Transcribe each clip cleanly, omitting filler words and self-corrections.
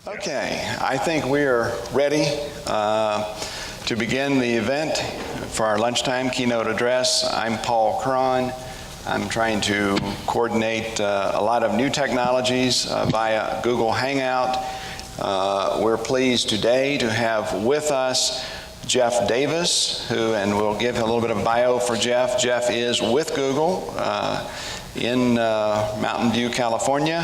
Okay, I think we are ready to begin the event for our lunchtime keynote address. I'm Paul Cron. I'm trying to coordinate a lot of new technologies via Google Hangout. We're pleased today to have with us Jeff Davis, and we'll give a little bit of bio for Jeff. Jeff is with Google in Mountain View, California,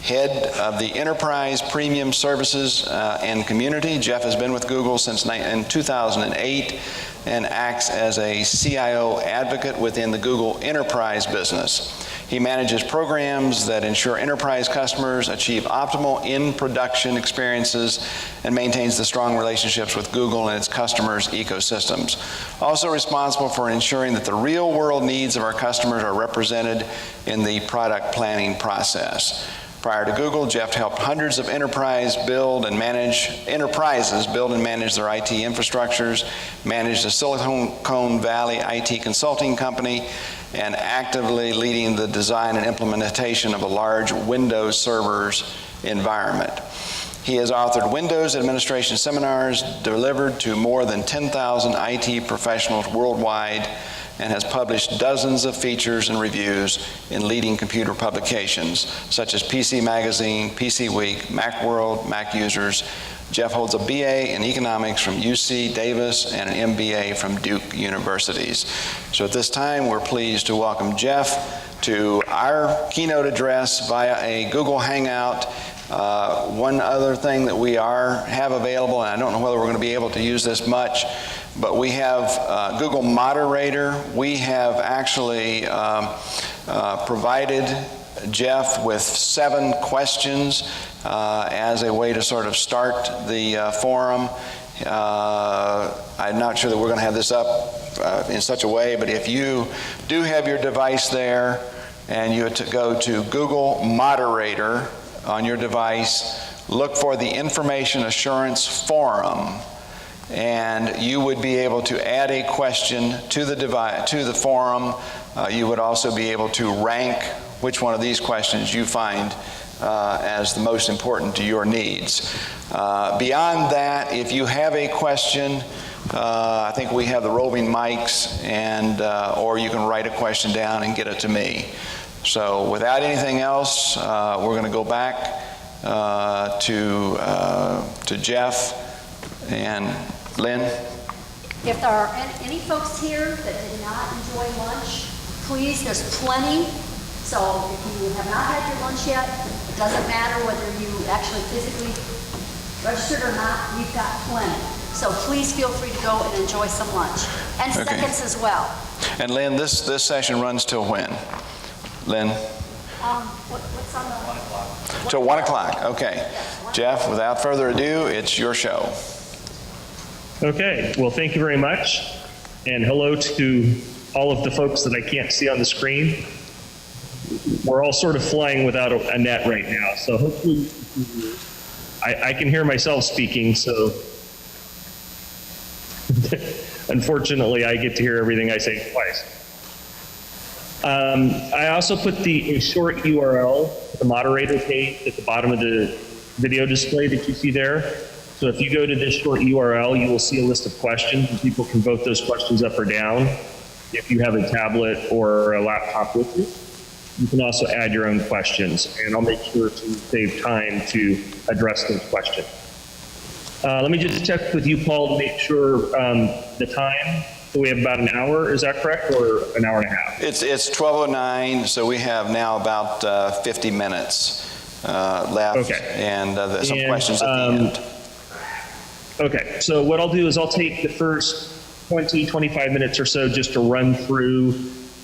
head of the Enterprise Premium Services and Community. Jeff has been with Google since in 2008 and acts as a CIO advocate within the Google Enterprise business. He manages programs that ensure enterprise customers achieve optimal in-production experiences and maintains the strong relationships with Google and its customers' ecosystems. Also responsible for ensuring that the real-world needs of our customers are represented in the product planning process. Prior to Google, Jeff helped hundreds of enterprises build and manage their IT infrastructures, managed a Silicon Valley IT consulting company, and actively leading the design and implementation of a large Windows servers environment. He has authored Windows administration seminars delivered to more than 10,000 IT professionals worldwide, and has published dozens of features and reviews in leading computer publications such as PC Magazine, PC Week, Macworld, Mac Users. Jeff holds a BA in economics from UC Davis and an MBA from Duke Universities. So at this time, we're pleased to welcome Jeff to our keynote address via a Google Hangout. One other thing that we have available, and I don't know whether we're going to be able to use this much, but we have Google Moderator. We have actually provided Jeff with 7 questions as a way to sort of start the forum. I'm not sure that we're going to have this up in such a way, but if you do have your device there and you go to Google Moderator on your device, look for the Information Assurance Forum, and you would be able to add a question to the forum. You would also be able to rank which one of these questions you find as the most important to your needs. Beyond that, if you have a question, I think we have the roving mics, and or you can write a question down and get it to me. So without anything else, we're going to go back to Jeff and Lynn. If there are any folks here that did not enjoy lunch, please, there's plenty. So if you have not had your lunch yet, it doesn't matter whether you actually physically registered or not, we've got plenty. So please feel free to go and enjoy some lunch. And Okay. seconds as well. And Lynn, this session runs till when? Lynn? What's on the... 1 o'clock. Till 1 o'clock, okay. Yes, Jeff, without further ado, it's your show. Okay, well, thank you very much. And hello to all of the folks that I can't see on the screen. We're all sort of flying without a net right now, so hopefully I can hear myself speaking, so unfortunately I get to hear everything I say twice. I also put a short URL, the moderator page at the bottom of the video display that you see there. So if you go to this short URL, you will see a list of questions, and people can vote those questions up or down. If you have a tablet or a laptop with you, you can also add your own questions, and I'll make sure to save time to address those questions. Let me just check with you, Paul, to make sure the time. So we have about an hour, is that correct, or an hour and a half? It's 12:09, so we have now about 50 minutes left, okay. And some questions at the end. Okay, so what I'll do is I'll take the first 20, 25 minutes or so just to run through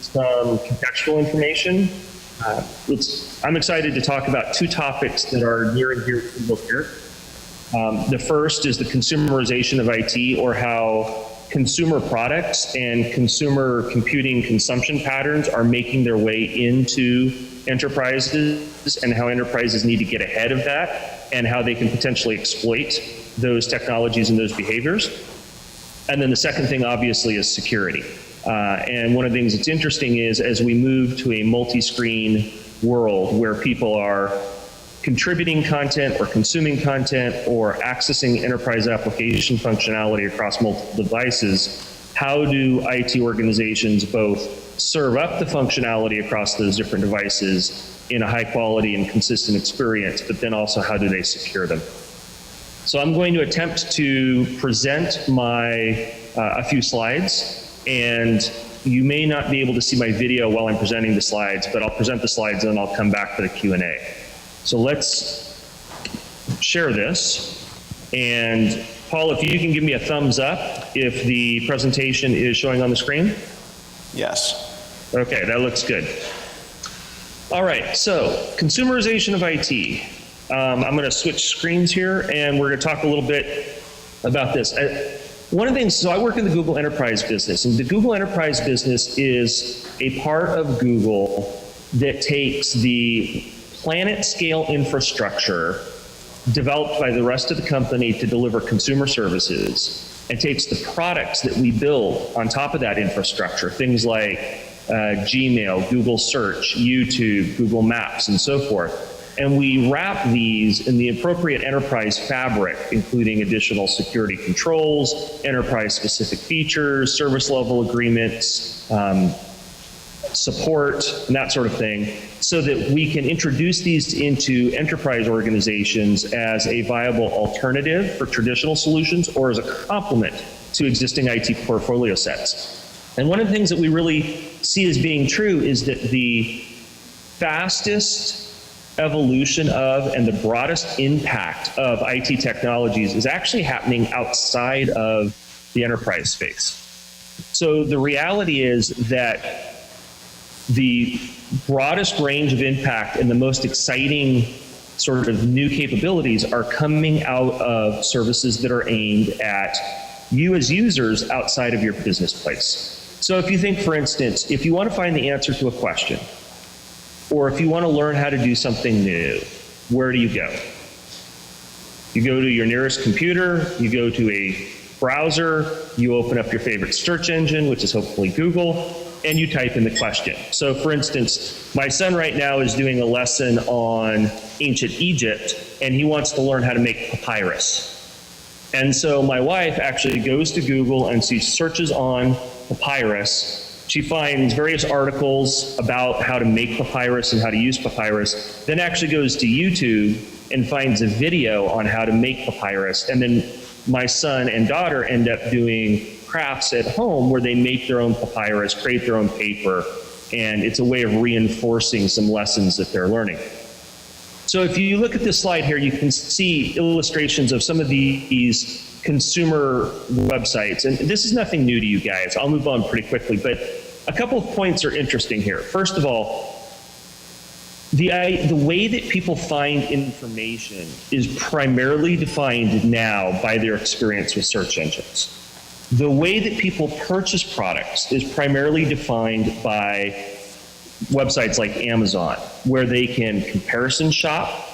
some contextual information. I'm excited to talk about 2 topics that are near and dear to people here. The first is the consumerization of IT, or how consumer products and consumer computing consumption patterns are making their way into enterprises, and how enterprises need to get ahead of that, and how they can potentially exploit those technologies and those behaviors. And then the second thing, obviously, is security. And one of the things that's interesting is, as we move to a multi-screen world where people are contributing content or consuming content or accessing enterprise application functionality across multiple devices, how do IT organizations both serve up the functionality across those different devices in a high quality and consistent experience, but then also how do they secure them? So I'm going to attempt to present a few slides, and you may not be able to see my video while I'm presenting the slides, but I'll present the slides and then I'll come back for the Q&A. So let's share this. And Paul, if you can give me a thumbs up if the presentation is showing on the screen. Yes. Okay, that looks good. All right, so consumerization of IT. I'm going to switch screens here, and we're going to talk a little bit about this. One of the things, so I work in the Google Enterprise business, and the Google Enterprise business is a part of Google that takes the planet scale infrastructure developed by the rest of the company to deliver consumer services and takes the products that we build on top of that infrastructure, things like Gmail, Google Search, YouTube, Google Maps, and so forth. And we wrap these in the appropriate enterprise fabric, including additional security controls, enterprise-specific features, service level agreements, support, and that sort of thing, so that we can introduce these into enterprise organizations as a viable alternative for traditional solutions or as a complement to existing IT portfolio sets. And one of the things that we really see as being true is that the fastest evolution of and the broadest impact of IT technologies is actually happening outside of the enterprise space. So the reality is that the broadest range of impact and the most exciting sort of new capabilities are coming out of services that are aimed at you as users outside of your business place. So if you think, for instance, if you want to find the answer to a question, or if you want to learn how to do something new, where do you go? You go to your nearest computer, you go to a browser, you open up your favorite search engine, which is hopefully Google, and you type in the question. So for instance, my son right now is doing a lesson on ancient Egypt, and he wants to learn how to make papyrus. And so my wife actually goes to Google and she searches on papyrus. She finds various articles about how to make papyrus and how to use papyrus, then actually goes to YouTube and finds a video on how to make papyrus. And then my son and daughter end up doing crafts at home where they make their own papyrus, create their own paper, and it's a way of reinforcing some lessons that they're learning. So if you look at this slide here, you can see illustrations of some of these consumer websites. And this is nothing new to you guys. I'll move on pretty quickly, but a couple of points are interesting here. First of all, the way that people find information is primarily defined now by their experience with search engines. The way that people purchase products is primarily defined by websites like Amazon, where they can comparison shop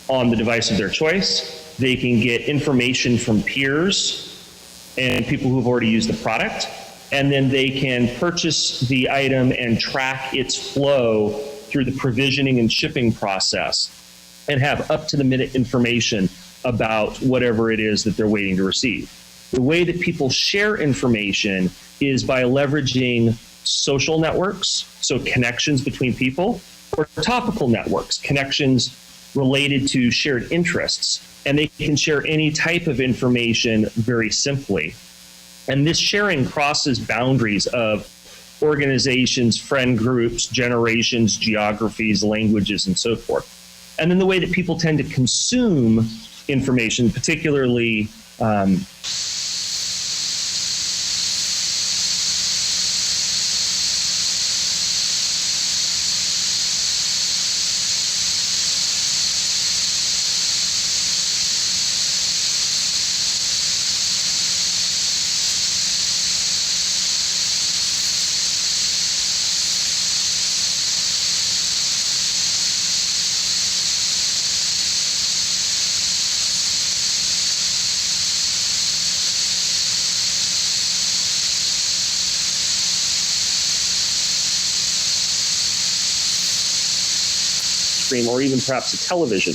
on the device of their choice. They can get information from peers and people who've already used the product, and then they can purchase the item and track its flow through the provisioning and shipping process and have up-to-the-minute information about whatever it is that they're waiting to receive. The way that people share information is by leveraging social networks, so connections between people, or topical networks, connections related to shared interests. And they can share any type of information very simply. And this sharing crosses boundaries of organizations, friend groups, generations, geographies, languages, and so forth. And then the way that people tend to consume information, particularly stream or even perhaps a television.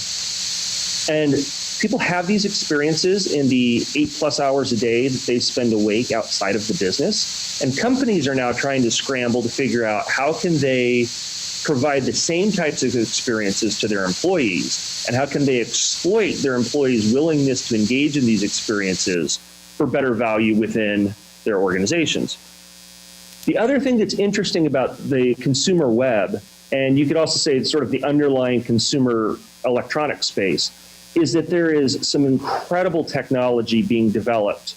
And people have these experiences in the 8+ hours a day that they spend awake outside of the business. And companies are now trying to scramble to figure out how can they provide the same types of experiences to their employees, and how can they exploit their employees' willingness to engage in these experiences for better value within their organizations. The other thing that's interesting about the consumer web, and you could also say it's sort of the underlying consumer electronic space, is that there is some incredible technology being developed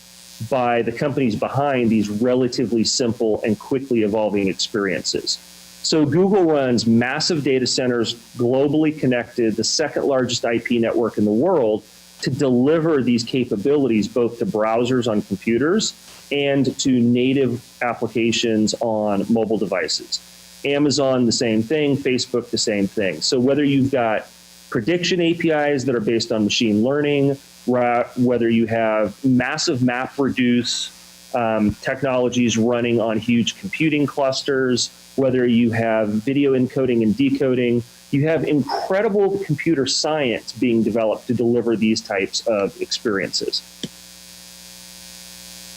by the companies behind these relatively simple and quickly evolving experiences. So Google runs massive data centers, globally connected, the second largest IP network in the world, to deliver these capabilities both to browsers on computers and to native applications on mobile devices. Amazon, the same thing, Facebook, the same thing. So whether you've got prediction APIs that are based on machine learning, whether you have massive MapReduce technologies running on huge computing clusters, whether you have video encoding and decoding, you have incredible computer science being developed to deliver these types of experiences.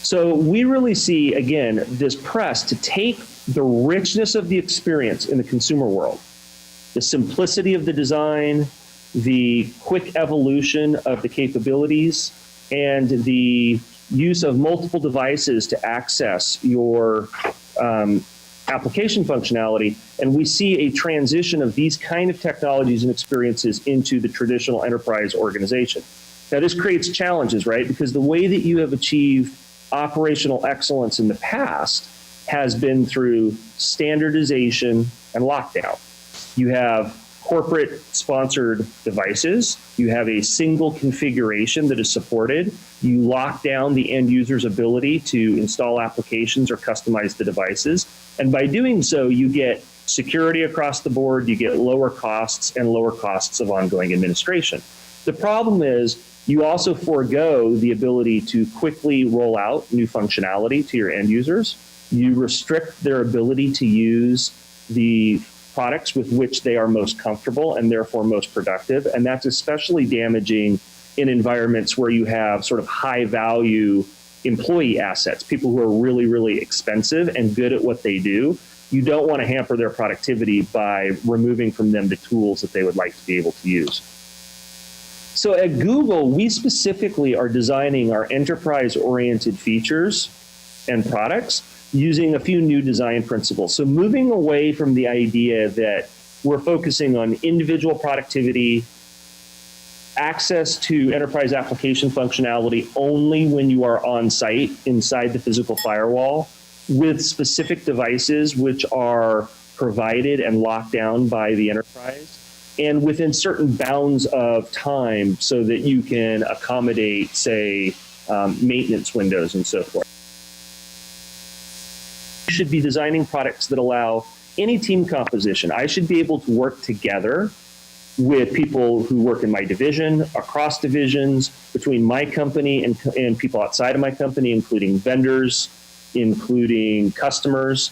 So we really see, again, this press to take the richness of the experience in the consumer world, the simplicity of the design, the quick evolution of the capabilities, and the use of multiple devices to access your application functionality. And we see a transition of these kind of technologies and experiences into the traditional enterprise organization. Now, this creates challenges, right? Because the way that you have achieved operational excellence in the past has been through standardization and lockdown. You have corporate sponsored devices. You have a single configuration that is supported. You lock down the end user's ability to install applications or customize the devices. And by doing so, you get security across the board, you get lower costs and lower costs of ongoing administration. The problem is you also forego the ability to quickly roll out new functionality to your end users. You restrict their ability to use the products with which they are most comfortable and therefore most productive. And that's especially damaging in environments where you have sort of high value employee assets, people who are really, really expensive and good at what they do. You don't want to hamper their productivity by removing from them the tools that they would like to be able to use. So at Google, we specifically are designing our enterprise-oriented features and products using a few new design principles. So moving away from the idea that we're focusing on individual productivity, access to enterprise application functionality only when you are on site inside the physical firewall with specific devices which are provided and locked down by the enterprise and within certain bounds of time so that you can accommodate, say, maintenance windows and so forth. You should be designing products that allow any team composition. I should be able to work together with people who work in my division, across divisions, between my company and people outside of my company, including vendors, including customers.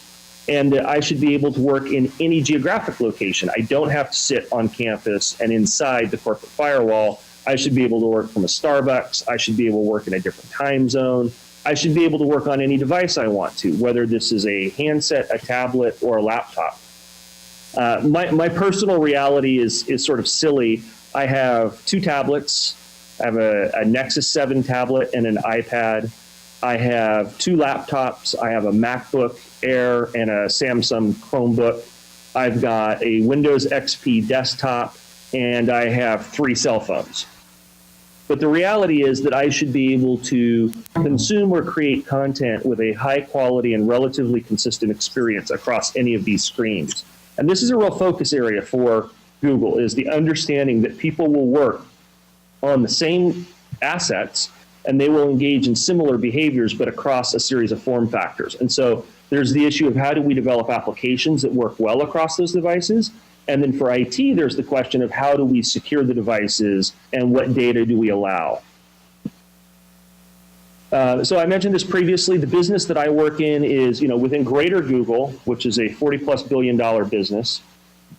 And I should be able to work in any geographic location. I don't have to sit on campus and inside the corporate firewall. I should be able to work from a Starbucks. I should be able to work in a different time zone. I should be able to work on any device I want to, whether this is a handset, a tablet, or a laptop. My personal reality is sort of silly. I have 2 tablets. I have a Nexus 7 tablet and an iPad. I have 2 laptops. I have a MacBook Air and a Samsung Chromebook. I've got a Windows XP desktop, and I have 3 cell phones. But the reality is that I should be able to consume or create content with a high quality and relatively consistent experience across any of these screens. And this is a real focus area for Google, is the understanding that people will work on the same assets and they will engage in similar behaviors, but across a series of form factors. And so there's the issue of how do we develop applications that work well across those devices? And then for IT, there's the question of how do we secure the devices and what data do we allow? So I mentioned this previously. The business that I work in is, within greater Google, which is a $40+ billion business.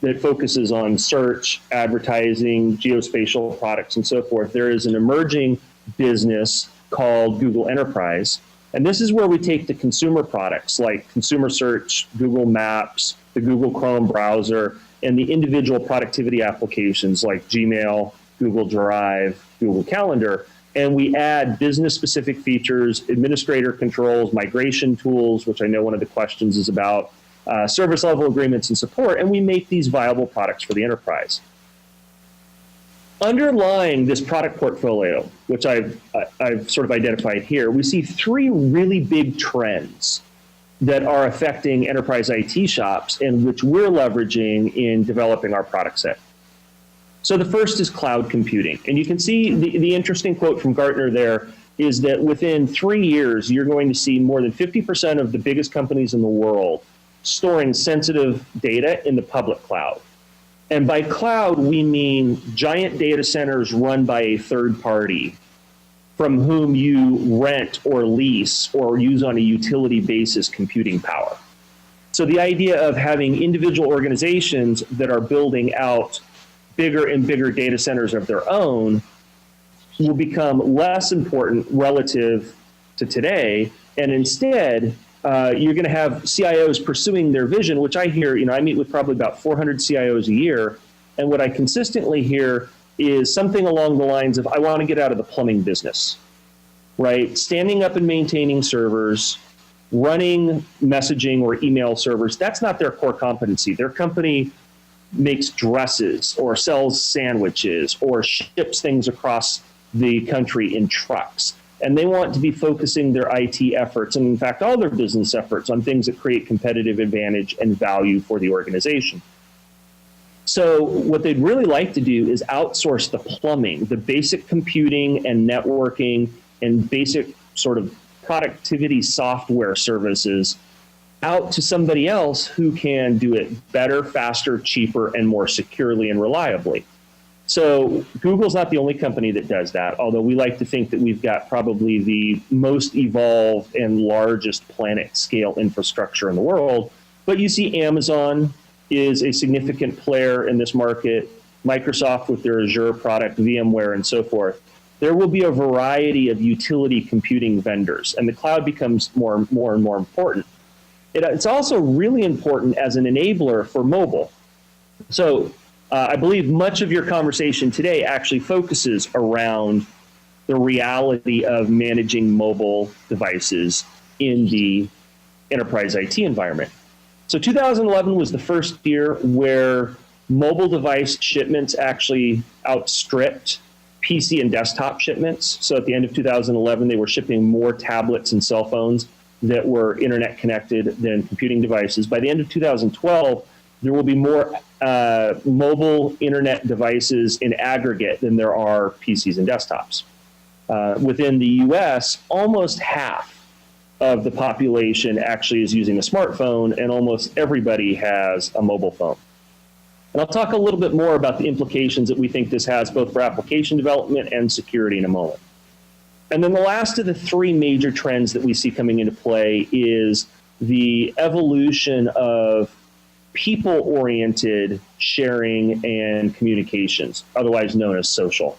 that focuses on search, advertising, geospatial products, and so forth, there is an emerging business called Google Enterprise. And this is where we take the consumer products like consumer search, Google Maps, the Google Chrome browser, and the individual productivity applications like Gmail, Google Drive, Google Calendar, and we add business-specific features, administrator controls, migration tools, which I know one of the questions is about, service level agreements and support, and we make these viable products for the enterprise. Underlying this product portfolio, which I've sort of identified here, we see three really big trends that are affecting enterprise IT shops and which we're leveraging in developing our product set. So the first is cloud computing. And you can see the interesting quote from Gartner there is that within 3 years, you're going to see more than 50% of the biggest companies in the world storing sensitive data in the public cloud. And by cloud, we mean giant data centers run by a third party from whom you rent or lease or use on a utility basis computing power. So the idea of having individual organizations that are building out bigger and bigger data centers of their own will become less important relative to today. And instead, you're going to have CIOs pursuing their vision, which I hear, I meet with probably about 400 CIOs a year. And what I consistently hear is something along the lines of, I want to get out of the plumbing business, right? Standing up and maintaining servers, running messaging or email servers, that's not their core competency. Their company makes dresses or sells sandwiches or ships things across the country in trucks. And they want to be focusing their IT efforts, and in fact, all their business efforts, on things that create competitive advantage and value for the organization. So what they'd really like to do is outsource the plumbing, the basic computing and networking and basic sort of productivity software services out to somebody else who can do it better, faster, cheaper, and more securely and reliably. So Google's not the only company that does that, although we like to think that we've got probably the most evolved and largest planet-scale infrastructure in the world. But you see Amazon is a significant player in this market, Microsoft with their Azure product, VMware, and so forth. There will be a variety of utility computing vendors, and the cloud becomes more and more important. It's also really important as an enabler for mobile. So I believe much of your conversation today actually focuses around the reality of managing mobile devices in the enterprise IT environment. So 2011 was the first year where mobile device shipments actually outstripped PC and desktop shipments. So at the end of 2011, they were shipping more tablets and cell phones that were internet connected than computing devices. By the end of 2012, there will be more mobile internet devices in aggregate than there are PCs and desktops. Within the US, almost half of the population actually is using a smartphone, and almost everybody has a mobile phone. And I'll talk a little bit more about the implications that we think this has both for application development and security in a moment. And then the last of the three major trends that we see coming into play is the evolution of people-oriented sharing and communications, otherwise known as social.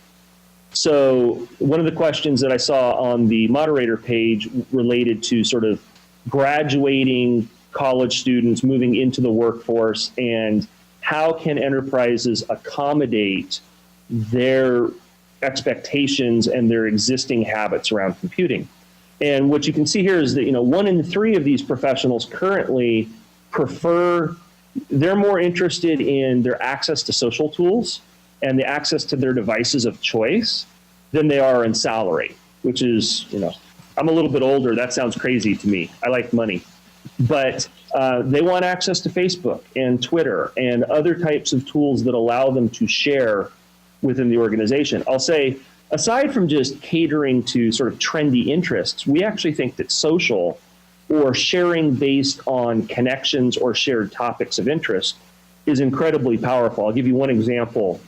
So one of the questions that I saw on the Moderator page related to sort of graduating college students moving into the workforce and how can enterprises accommodate their expectations and their existing habits around computing. And what you can see here is that 1 in 3 of these professionals currently they're more interested in their access to social tools and the access to their devices of choice than they are in salary, which is, I'm a little bit older. That sounds crazy to me. I like money. But they want access to Facebook and Twitter and other types of tools that allow them to share within the organization. I'll say, aside from just catering to sort of trendy interests, we actually think that social or sharing based on connections or shared topics of interest is incredibly powerful. I'll give you one example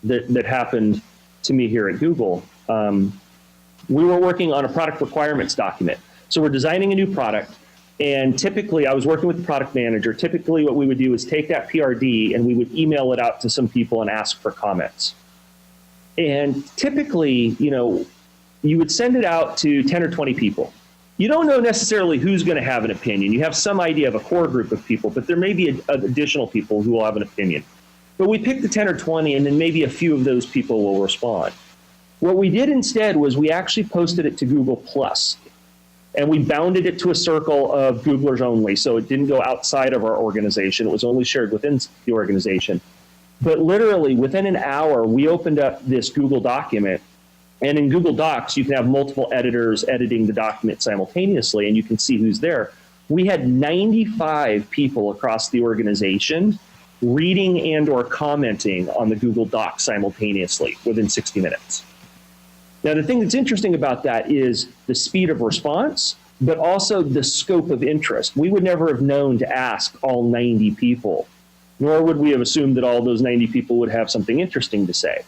that happened to me here at Google. We were working on a product requirements document. So we're designing a new product. And typically, I was working with the product manager. Typically, what we would do is take that PRD and we would email it out to some people and ask for comments. And typically, you would send it out to 10 or 20 people. You don't know necessarily who's going to have an opinion. You have some idea of a core group of people, but there may be additional people who will have an opinion. But we picked the 10 or 20, and then maybe a few of those people will respond. What we did instead was we actually posted it to Google+. And we bounded it to a circle of Googlers only, so it didn't go outside of our organization. It was only shared within the organization. But literally, within an hour, we opened up this Google document. And in Google Docs, you can have multiple editors editing the document simultaneously, and you can see who's there. We had 95 people across the organization reading and or commenting on the Google Docs simultaneously within 60 minutes. Now, the thing that's interesting about that is the speed of response, but also the scope of interest. We would never have known to ask all 90 people, nor would we have assumed that all those 90 people would have something interesting to say.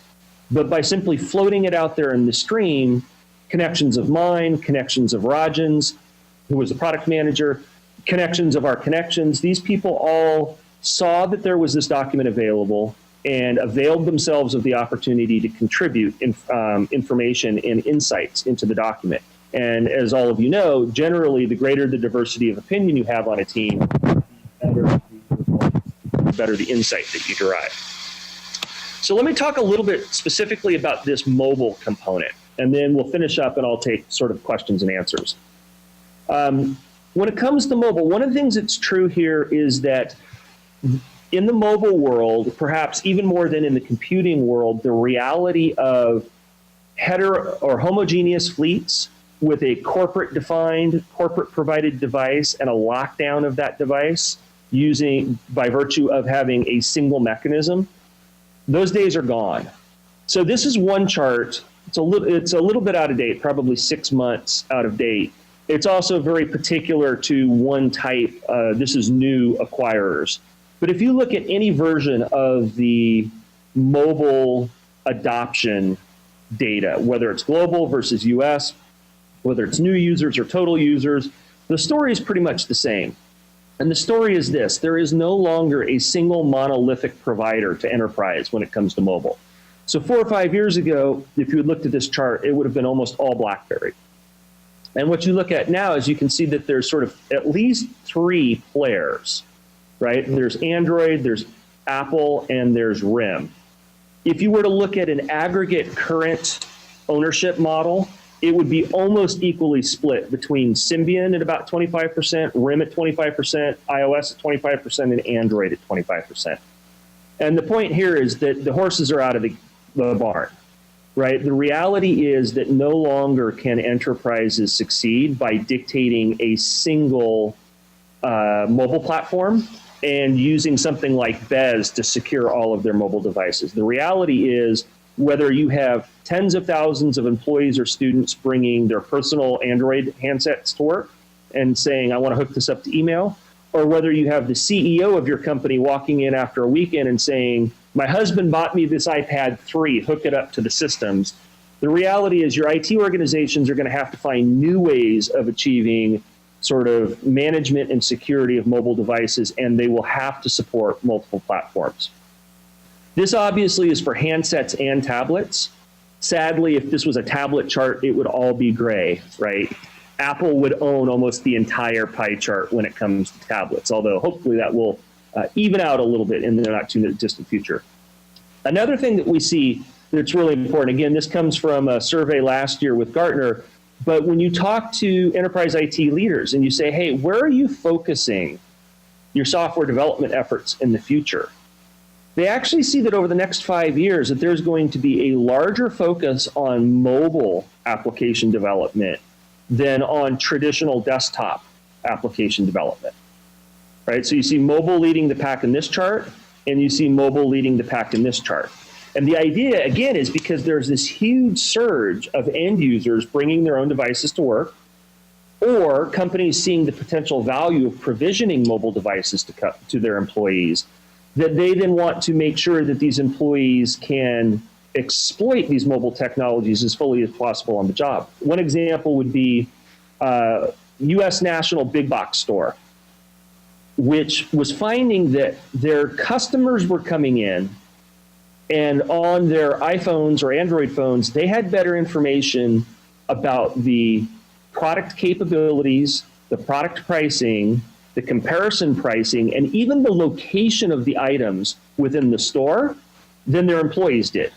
But by simply floating it out there in the stream, connections of mine, connections of Rajan's, who was the product manager, connections of our connections, these people all saw that there was this document available and availed themselves of the opportunity to contribute information and insights into the document. And as all of you know, generally, the greater the diversity of opinion you have on a team, the better the insight that you derive. So let me talk a little bit specifically about this mobile component, and then we'll finish up and I'll take sort of questions and answers. When it comes to mobile, one of the things that's true here is that in the mobile world, perhaps even more than in the computing world, the reality of homogeneous fleets with a corporate provided device and a lockdown of that device by virtue of having a single mechanism, those days are gone. So this is one chart. It's a little bit out of date, probably 6 months out of date. It's also very particular to one type. This is new acquirers. But if you look at any version of the mobile adoption data, whether it's global versus US, whether it's new users or total users, the story is pretty much the same. And the story is this: there is no longer a single monolithic provider to enterprise when it comes to mobile. So 4 or 5 years ago, if you had looked at this chart, it would have been almost all BlackBerry. And what you look at now is you can see that there's sort of at least 3 players, right? There's Android, there's Apple, and there's RIM. If you were to look at an aggregate current ownership model, it would be almost equally split between Symbian at about 25%, RIM at 25%, iOS at 25%, and Android at 25%. And the point here is that the horses are out of the barn, right? The reality is that no longer can enterprises succeed by dictating a single mobile platform and using something like Bez to secure all of their mobile devices. The reality is, whether you have tens of thousands of employees or students bringing their personal Android handsets to work and saying, I want to hook this up to email, or whether you have the CEO of your company walking in after a weekend and saying, my husband bought me this iPad 3, hook it up to the systems. The reality is your IT organizations are going to have to find new ways of achieving sort of management and security of mobile devices, and they will have to support multiple platforms. This obviously is for handsets and tablets. Sadly, if this was a tablet chart, it would all be gray, right? Apple would own almost the entire pie chart when it comes to tablets, although hopefully that will even out a little bit in the not too distant future. Another thing that we see that's really important, again, this comes from a survey last year with Gartner, but when you talk to enterprise IT leaders and you say, hey, where are you focusing your software development efforts in the future? They actually see that over the next 5 years that there's going to be a larger focus on mobile application development than on traditional desktop application development, right? So you see mobile leading the pack in this chart, and you see mobile leading the pack in this chart. And the idea, again, is because there's this huge surge of end users bringing their own devices to work, or companies seeing the potential value of provisioning mobile devices to their employees, that they then want to make sure that these employees can exploit these mobile technologies as fully as possible on the job. One example would be US national big box store, which was finding that their customers were coming in and on their iPhones or Android phones, they had better information about the product capabilities, the product pricing, the comparison pricing, and even the location of the items within the store than their employees did.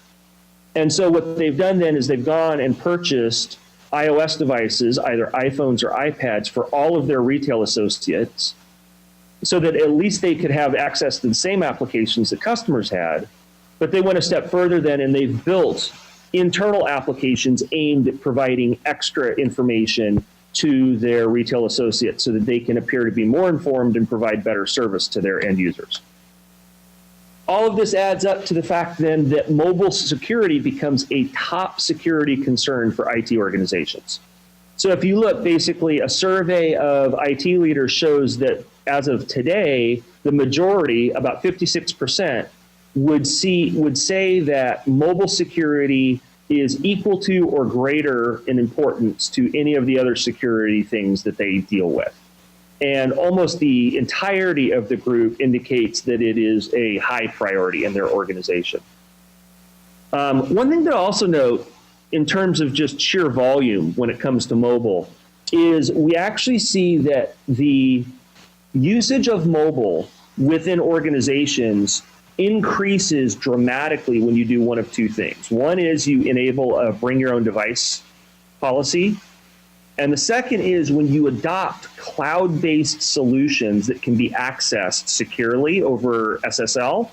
And so what they've done then is they've gone and purchased iOS devices, either iPhones or iPads, for all of their retail associates, so that at least they could have access to the same applications that customers had. But they went a step further then, and they've built internal applications aimed at providing extra information to their retail associates so that they can appear to be more informed and provide better service to their end users. All of this adds up to the fact then that mobile security becomes a top security concern for IT organizations. So if you look, basically a survey of IT leaders shows that as of today, the majority, about 56%, would say that mobile security is equal to or greater in importance to any of the other security things that they deal with. And almost the entirety of the group indicates that it is a high priority in their organization. One thing to also note in terms of just sheer volume when it comes to mobile is we actually see that the usage of mobile within organizations increases dramatically when you do one of two things. One is you enable a bring your own device policy. And the second is when you adopt cloud-based solutions that can be accessed securely over SSL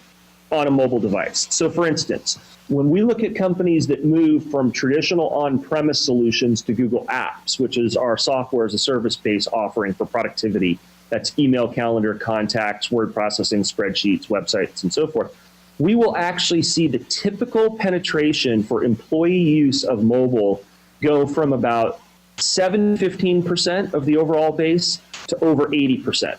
on a mobile device. So for instance, when we look at companies that move from traditional on-premise solutions to Google Apps, which is our software as a service-based offering for productivity, that's email, calendar, contacts, word processing, spreadsheets, websites, and so forth, we will actually see the typical penetration for employee use of mobile go from about 15% of the overall base to over 80%.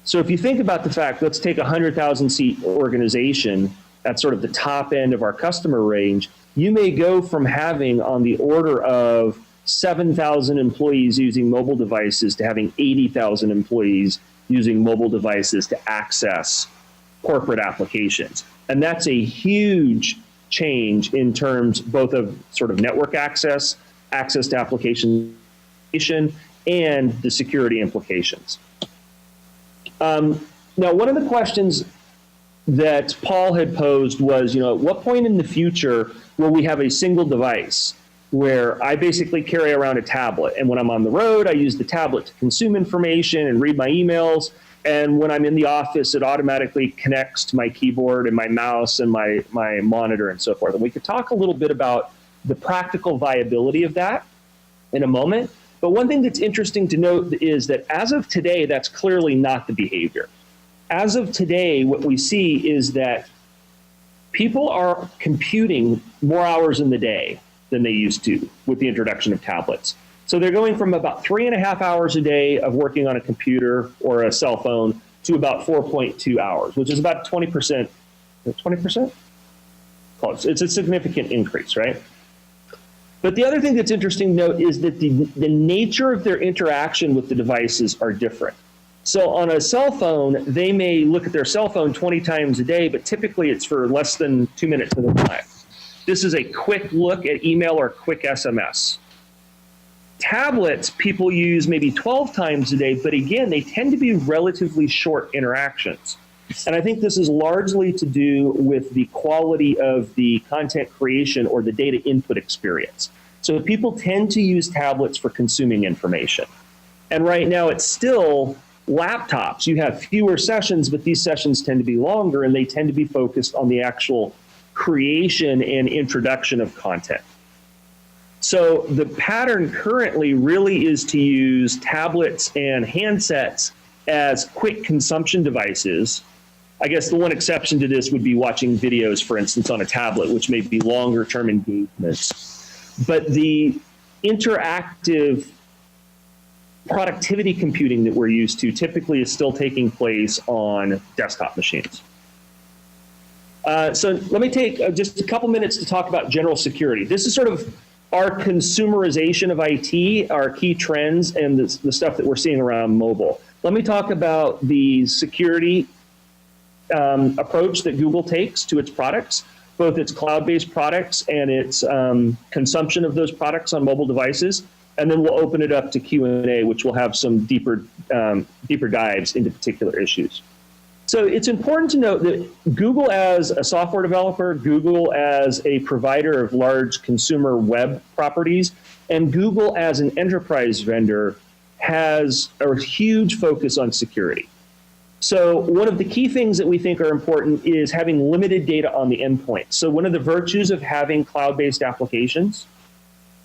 So if you think about the fact, let's take a 100,000 seat organization, that's sort of the top end of our customer range, you may go from having on the order of 7,000 employees using mobile devices to having 80,000 employees using mobile devices to access corporate applications. And that's a huge change in terms both of sort of network access to application, and the security implications. Now, one of the questions that Paul had posed was, at what point in the future will we have a single device where I basically carry around a tablet, and when I'm on the road, I use the tablet to consume information and read my emails, and when I'm in the office, it automatically connects to my keyboard and my mouse and my monitor and so forth. And we could talk a little bit about the practical viability of that in a moment. But one thing that's interesting to note is that as of today, that's clearly not the behavior. As of today, what we see is that people are computing more hours in the day than they used to with the introduction of tablets. So they're going from about 3.5 hours a day of working on a computer or a cell phone to about 4.2 hours, which is about 20%. 20%? Close. It's a significant increase, right? But the other thing that's interesting to note is that the nature of their interaction with the devices are different. So on a cell phone, they may look at their cell phone 20 times a day, but typically it's for less than 2 minutes at a time. This is a quick look at email or quick SMS. Tablets, people use maybe 12 times a day, but again, they tend to be relatively short interactions. And I think this is largely to do with the quality of the content creation or the data input experience. So people tend to use tablets for consuming information. And right now it's still laptops. You have fewer sessions, but these sessions tend to be longer and they tend to be focused on the actual creation and introduction of content. So the pattern currently really is to use tablets and handsets as quick consumption devices. I guess the one exception to this would be watching videos, for instance, on a tablet, which may be longer term engagements. But the interactive productivity computing that we're used to typically is still taking place on desktop machines. So let me take just a couple minutes to talk about general security. This is sort of our consumerization of IT, our key trends, and the stuff that we're seeing around mobile. Let me talk about the security approach that Google takes to its products, both its cloud-based products and its consumption of those products on mobile devices. And then we'll open it up to Q&A, which will have some deeper dives into particular issues. So it's important to note that Google as a software developer, Google as a provider of large consumer web properties, and Google as an enterprise vendor has a huge focus on security. So one of the key things that we think are important is having limited data on the endpoint. So one of the virtues of having cloud-based applications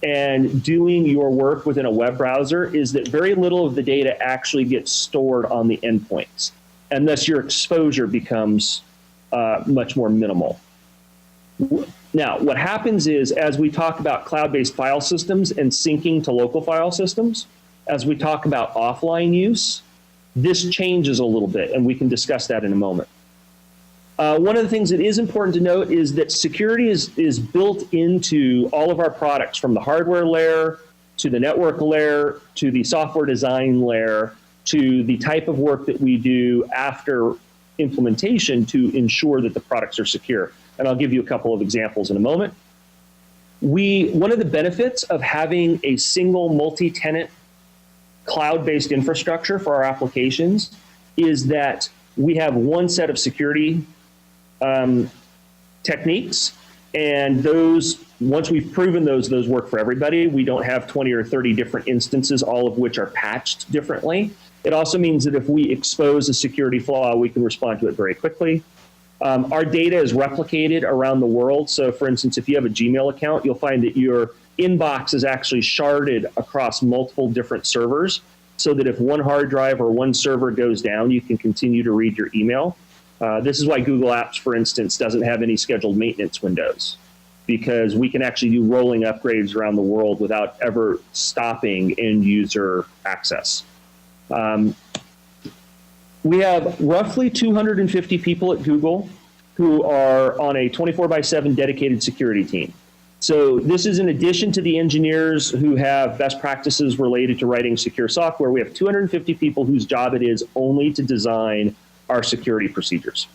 and doing your work within a web browser is that very little of the data actually gets stored on the endpoints, and thus your exposure becomes much more minimal. Now, what happens is, as we talk about cloud-based file systems and syncing to local file systems, as we talk about offline use, this changes a little bit, and we can discuss that in a moment. One of the things that is important to note is that security is built into all of our products, from the hardware layer to the network layer to the software design layer to the type of work that we do after implementation to ensure that the products are secure. And I'll give you a couple of examples in a moment. One of the benefits of having a single multi-tenant cloud-based infrastructure for our applications is that we have one set of security techniques, and those, once we've proven those work for everybody, we don't have 20 or 30 different instances, all of which are patched differently. It also means that if we expose a security flaw, we can respond to it very quickly. Our data is replicated around the world. So for instance, if you have a Gmail account, you'll find that your inbox is actually sharded across multiple different servers, so that if one hard drive or one server goes down, you can continue to read your email. This is why Google Apps, for instance, doesn't have any scheduled maintenance windows, because we can actually do rolling upgrades around the world without ever stopping end user access. We have roughly 250 people at Google who are on a 24/7 dedicated security team. So this is in addition to the engineers who have best practices related to writing secure software. We have 250 people whose job it is only to design our security procedures.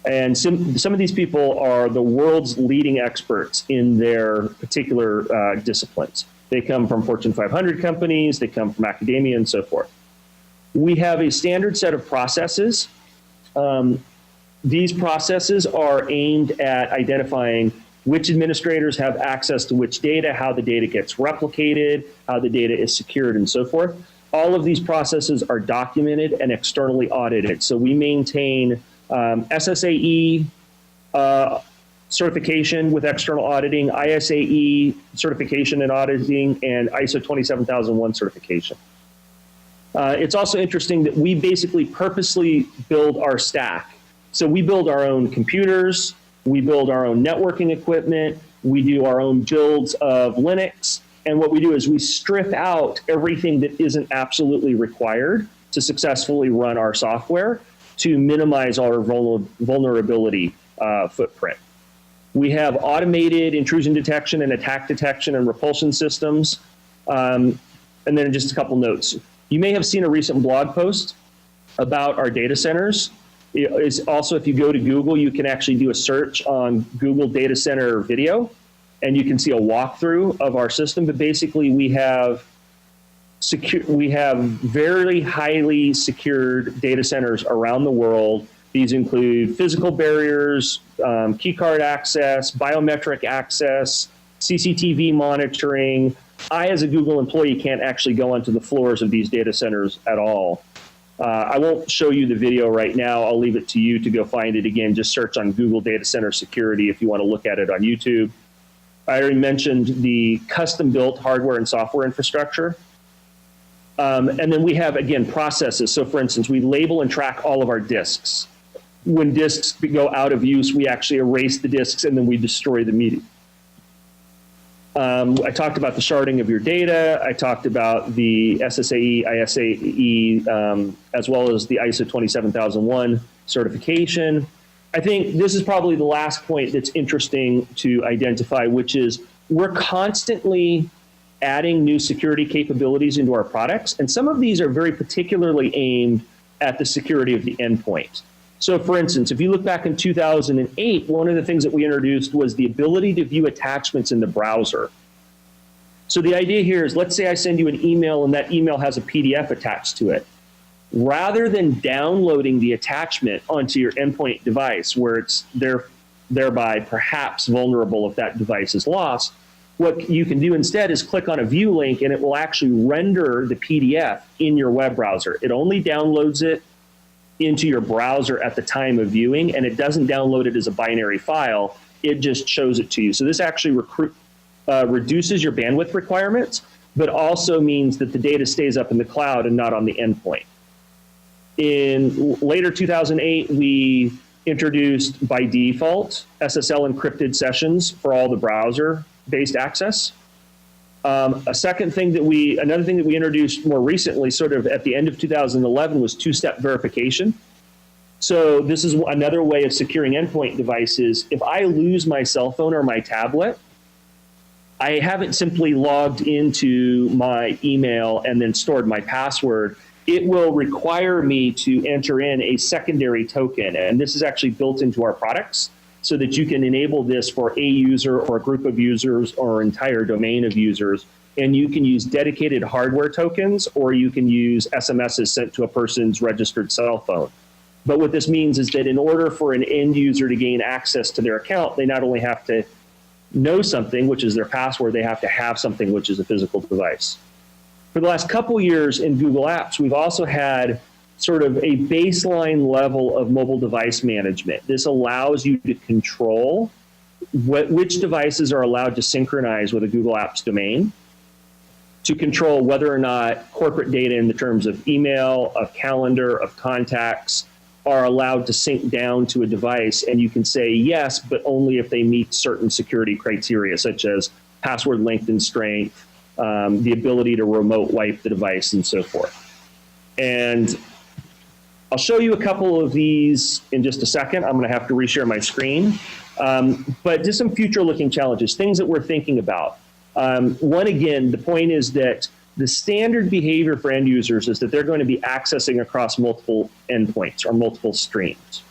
And some of these people are the world's leading experts in their particular disciplines. They come from Fortune 500 companies, they come from academia, and so forth. We have a standard set of processes. These processes are aimed at identifying which administrators have access to which data, how the data gets replicated, how the data is secured, and so forth. All of these processes are documented and externally audited. So we maintain SSAE certification with external auditing, ISAE certification and auditing, and ISO 27001 certification. It's also interesting that we basically purposely build our stack. So we build our own computers, we build our own networking equipment, we do our own builds of Linux, and what we do is we strip out everything that isn't absolutely required to successfully run our software to minimize our vulnerability footprint. We have automated intrusion detection and attack detection and repulsion systems. And then just a couple notes. You may have seen a recent blog post about our data centers. It's also, if you go to Google, you can actually do a search on Google data center video, and you can see a walkthrough of our system. But basically, we have very highly secured data centers around the world. These include physical barriers, key card access, biometric access, CCTV monitoring. I, as a Google employee, can't actually go onto the floors of these data centers at all. I won't show you the video right now. I'll leave it to you to go find it again. Just search on Google Data Center Security if you want to look at it on YouTube. I already mentioned the custom-built hardware and software infrastructure. And then we have, again, processes. So for instance, we label and track all of our disks. When disks go out of use, we actually erase the disks and then we destroy the media. I talked about the sharding of your data. I talked about the SSAE, ISAE, as well as the ISO 27001 certification. I think this is probably the last point that's interesting to identify, which is we're constantly adding new security capabilities into our products, and some of these are very particularly aimed at the security of the endpoint. So for instance, if you look back in 2008, one of the things that we introduced was the ability to view attachments in the browser. So the idea here is, let's say I send you an email and that email has a PDF attached to it. Rather than downloading the attachment onto your endpoint device where it's thereby perhaps vulnerable if that device is lost, what you can do instead is click on a view link and it will actually render the PDF in your web browser. It only downloads it into your browser at the time of viewing, and it doesn't download it as a binary file. It just shows it to you. So this actually reduces your bandwidth requirements, but also means that the data stays up in the cloud and not on the endpoint. In later 2008, we introduced by default SSL encrypted sessions for all the browser-based access. Another thing that we introduced more recently, sort of at the end of 2011, was two-step verification. So this is another way of securing endpoint devices. If I lose my cell phone or my tablet, I haven't simply logged into my email and then stored my password. It will require me to enter in a secondary token, and this is actually built into our products so that you can enable this for a user or a group of users or an entire domain of users. And you can use dedicated hardware tokens, or you can use SMSs sent to a person's registered cell phone. But what this means is that in order for an end user to gain access to their account, they not only have to know something, which is their password, they have to have something, which is a physical device. For the last couple years in Google Apps, we've also had sort of a baseline level of mobile device management. This allows you to control which devices are allowed to synchronize with a Google Apps domain, to control whether or not corporate data in the terms of email, of calendar, of contacts are allowed to sync down to a device. And you can say yes, but only if they meet certain security criteria, such as password length and strength, the ability to remote wipe the device, and so forth. And I'll show you a couple of these in just a second. I'm going to have to reshare my screen. But just some future-looking challenges, things that we're thinking about. One, again, the point is that the standard behavior for end users is that they're going to be accessing across multiple endpoints or multiple screens.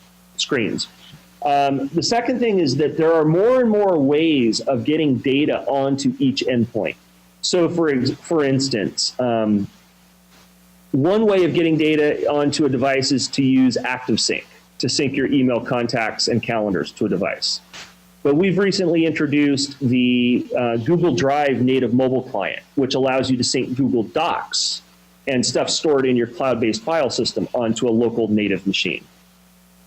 The second thing is that there are more and more ways of getting data onto each endpoint. So for instance, one way of getting data onto a device is to use ActiveSync, to sync your email contacts and calendars to a device. But we've recently introduced the Google Drive native mobile client, which allows you to sync Google Docs and stuff stored in your cloud-based file system onto a local native machine.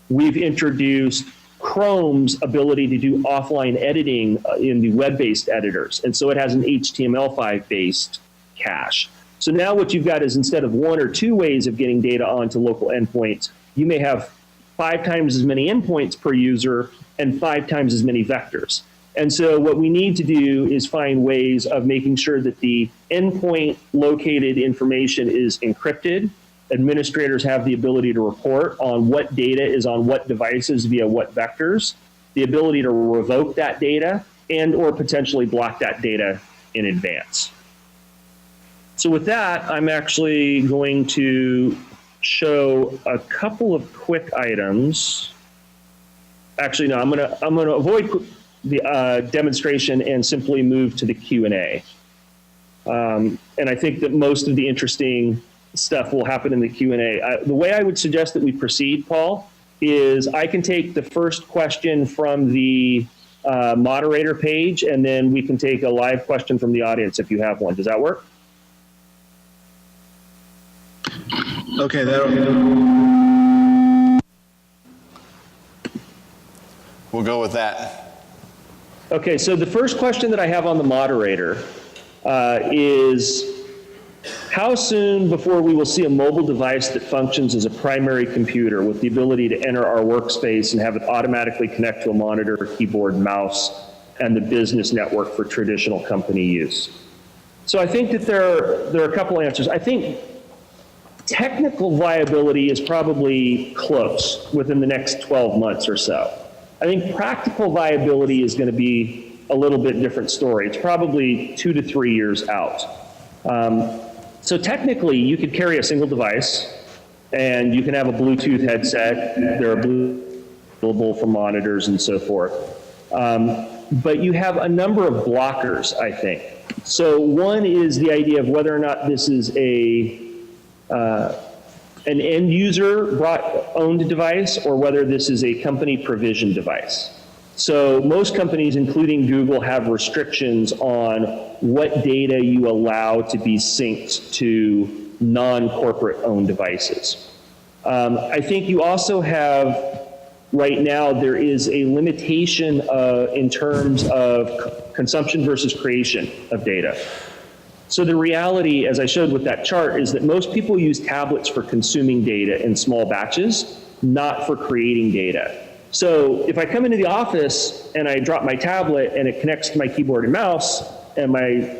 We've introduced Chrome's ability to do offline editing in the web-based editors. And so it has an HTML5-based cache. So now what you've got is, instead of one or two ways of getting data onto local endpoints, you may have 5 times as many endpoints per user and 5 times as many vectors. And so what we need to do is find ways of making sure that the endpoint located information is encrypted. Administrators have the ability to report on what data is on what devices via what vectors, the ability to revoke that data, and or potentially block that data in advance. So with that, I'm actually going to show a couple of quick items. Actually, no, I'm gonna avoid the demonstration and simply move to the Q&A. And I think that most of the interesting stuff will happen in the Q&A. The way I would suggest that we proceed, Paul, is I can take the first question from the moderator page, and then we can take a live question from the audience if you have one. Does that work? Okay, We'll go with that. Okay, so the first question that I have on the moderator is, how soon before we will see a mobile device that functions as a primary computer with the ability to enter our workspace and have it automatically connect to a monitor, keyboard, mouse, and the business network for traditional company use? So I think that there are a couple answers. I think technical viability is probably close within the next 12 months or so. I think practical viability is going to be a little bit different story. It's probably 2 to 3 years out. So technically, you could carry a single device, and you can have a Bluetooth headset. There are available for monitors and so forth. But you have a number of blockers, I think. So one is the idea of whether or not this is an end user owned device, or whether this is a company provisioned device. So most companies, including Google, have restrictions on what data you allow to be synced to non-corporate owned devices. I think you also have, right now, there is a limitation in terms of consumption versus creation of data. So the reality, as I showed with that chart, is that most people use tablets for consuming data in small batches, not for creating data. So if I come into the office and I drop my tablet and it connects to my keyboard and mouse and my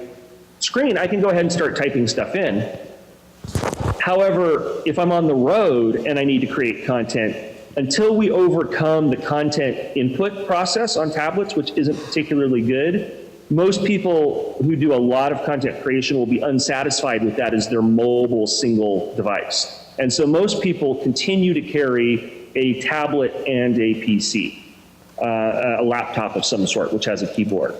screen, I can go ahead and start typing stuff in. However, if I'm on the road and I need to create content, until we overcome the content input process on tablets, which isn't particularly good, most people who do a lot of content creation will be unsatisfied with that as their mobile single device. And so most people continue to carry a tablet and a PC, a laptop of some sort, which has a keyboard.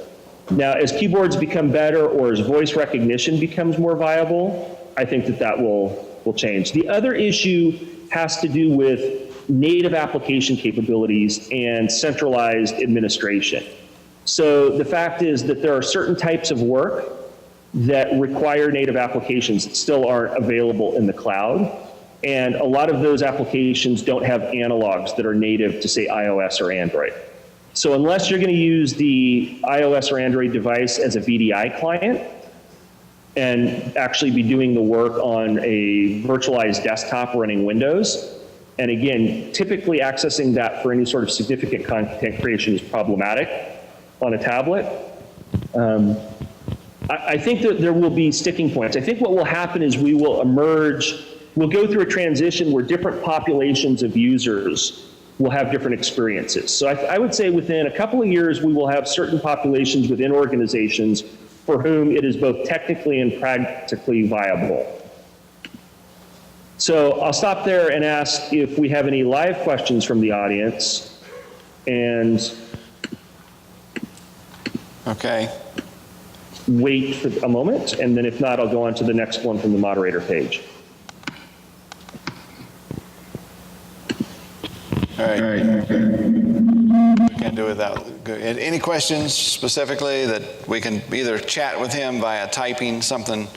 Now, as keyboards become better or as voice recognition becomes more viable, I think that will change. The other issue has to do with native application capabilities and centralized administration. So the fact is that there are certain types of work that require native applications that still aren't available in the cloud. And a lot of those applications don't have analogs that are native to, say, iOS or Android. So unless you're going to use the iOS or Android device as a VDI client and actually be doing the work on a virtualized desktop running Windows, and again, typically accessing that for any sort of significant content creation is problematic on a tablet. I think that there will be sticking points. I think what will happen is we will emerge, we'll go through a transition where different populations of users will have different experiences. So I would say within a couple of years, we will have certain populations within organizations for whom it is both technically and practically viable. So I'll stop there and ask if we have any live questions from the audience. And okay. Wait for a moment, and then if not, I'll go on to the next one from the moderator page. All right. We can't do without. Any questions specifically that we can either chat with him via typing something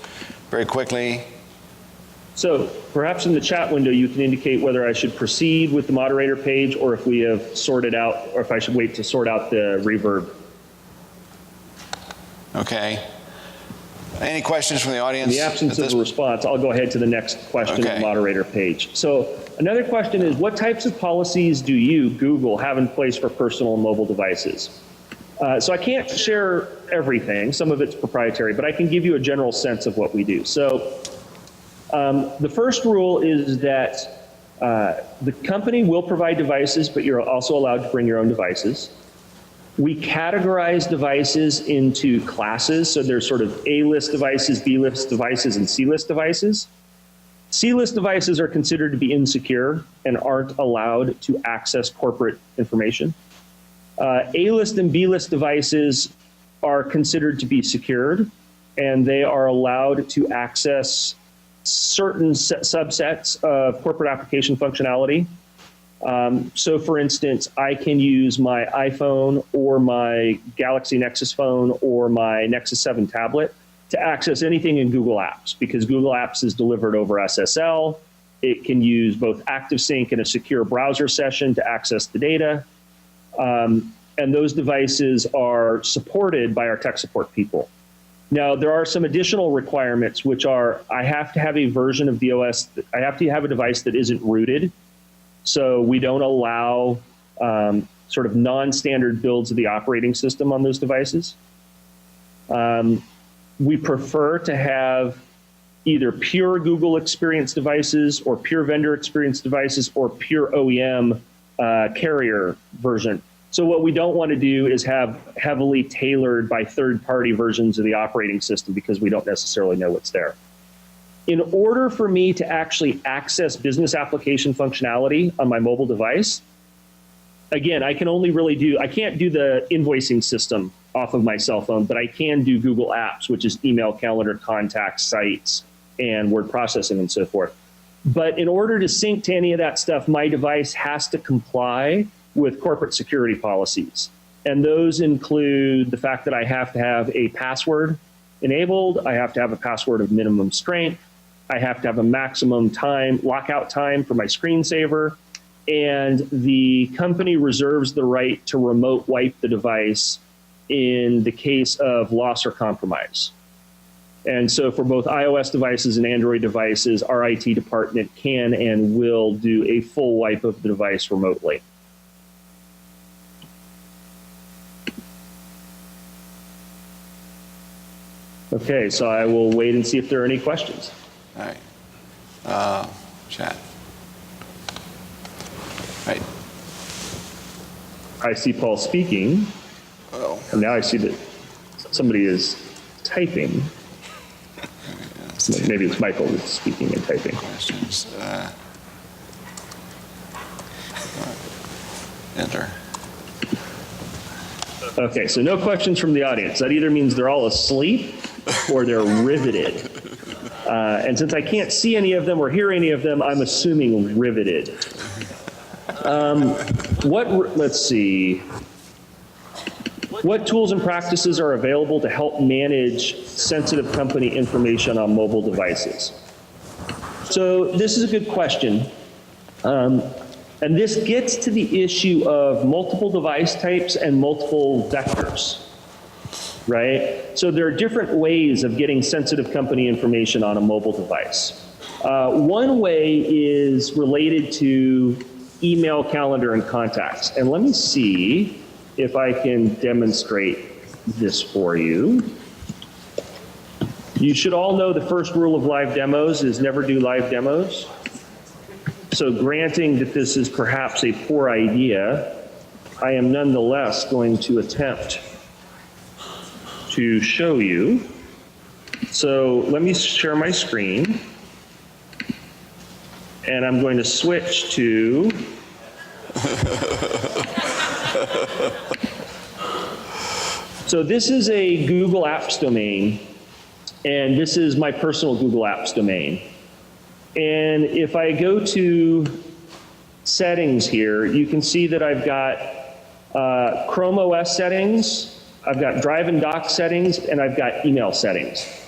very quickly? So perhaps in the chat window, you can indicate whether I should proceed with the moderator page or if we have sorted out, or if I should wait to sort out the reverb. Okay. Any questions from the audience? In the absence of a response, I'll go ahead to the next question on the moderator page. So another question is, what types of policies do you, Google, have in place for personal and mobile devices? So I can't share everything. Some of it's proprietary, but I can give you a general sense of what we do. So the first rule is that the company will provide devices, but you're also allowed to bring your own devices. We categorize devices into classes. So there's sort of A-list devices, B-list devices, and C-list devices. C-list devices are considered to be insecure and aren't allowed to access corporate information. A-list and B-list devices are considered to be secured, and they are allowed to access certain subsets of corporate application functionality. So for instance, I can use my iPhone or my Galaxy Nexus phone or my Nexus 7 tablet to access anything in Google Apps, because Google Apps is delivered over SSL. It can use both ActiveSync and a secure browser session to access the data. And those devices are supported by our tech support people. Now, there are some additional requirements, which are I have to have a version of the OS, I have to have a device that isn't rooted. So we don't allow sort of non-standard builds of the operating system on those devices. We prefer to have either pure Google experience devices or pure vendor experience devices or pure OEM carrier version. So what we don't want to do is have heavily tailored by third-party versions of the operating system because we don't necessarily know what's there. In order for me to actually access business application functionality on my mobile device, again, I can only really I can't do the invoicing system off of my cell phone, but I can do Google Apps, which is email, calendar, contacts, sites, and word processing and so forth. But in order to sync to any of that stuff, my device has to comply with corporate security policies. And those include the fact that I have to have a password enabled, I have to have a password of minimum strength, I have to have a maximum time, lockout time for my screensaver, and the company reserves the right to remote wipe the device in the case of loss or compromise. And so for both iOS devices and Android devices, our IT department can and will do a full wipe of the device remotely. Okay, so I will wait and see if there are any questions. All right. Chat. Right. I see Paul speaking. Oh. And now I see that somebody is typing. Maybe it's Michael that's speaking and typing. Questions. Enter. Okay, so no questions from the audience. That either means they're all asleep or they're riveted. And since I can't see any of them or hear any of them, I'm assuming riveted. Let's see. What tools and practices are available to help manage sensitive company information on mobile devices? So this is a good question. And this gets to the issue of multiple device types and multiple vectors, right? So there are different ways of getting sensitive company information on a mobile device. One way is related to email, calendar, and contacts. And let me see if I can demonstrate this for you. You should all know the first rule of live demos is never do live demos. So granting that this is perhaps a poor idea, I am nonetheless going to attempt to show you. So let me share my screen. And I'm going to switch to so this is a Google Apps domain, and this is my personal Google Apps domain. And if I go to settings here, you can see that I've got Chrome OS settings, I've got Drive and Dock settings, and I've got email settings.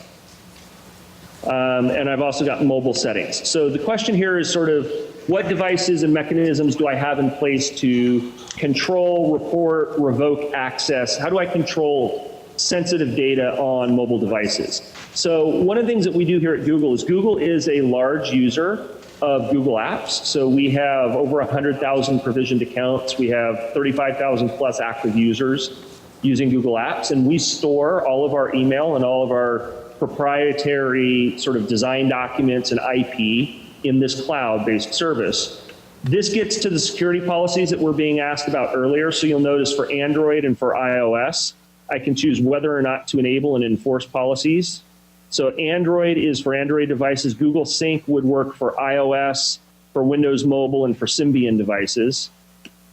And I've also got mobile settings. So the question here is sort of what devices and mechanisms do I have in place to control, report, revoke access? How do I control sensitive data on mobile devices? So one of the things that we do here at Google is a large user of Google Apps. So we have over 100,000 provisioned accounts. We have 35,000 plus active users using Google Apps, and we store all of our email and all of our proprietary sort of design documents and IP in this cloud-based service. This gets to the security policies that were being asked about earlier. So you'll notice for Android and for iOS, I can choose whether or not to enable and enforce policies. So Android is for Android devices. Google Sync would work for iOS, for Windows Mobile, and for Symbian devices.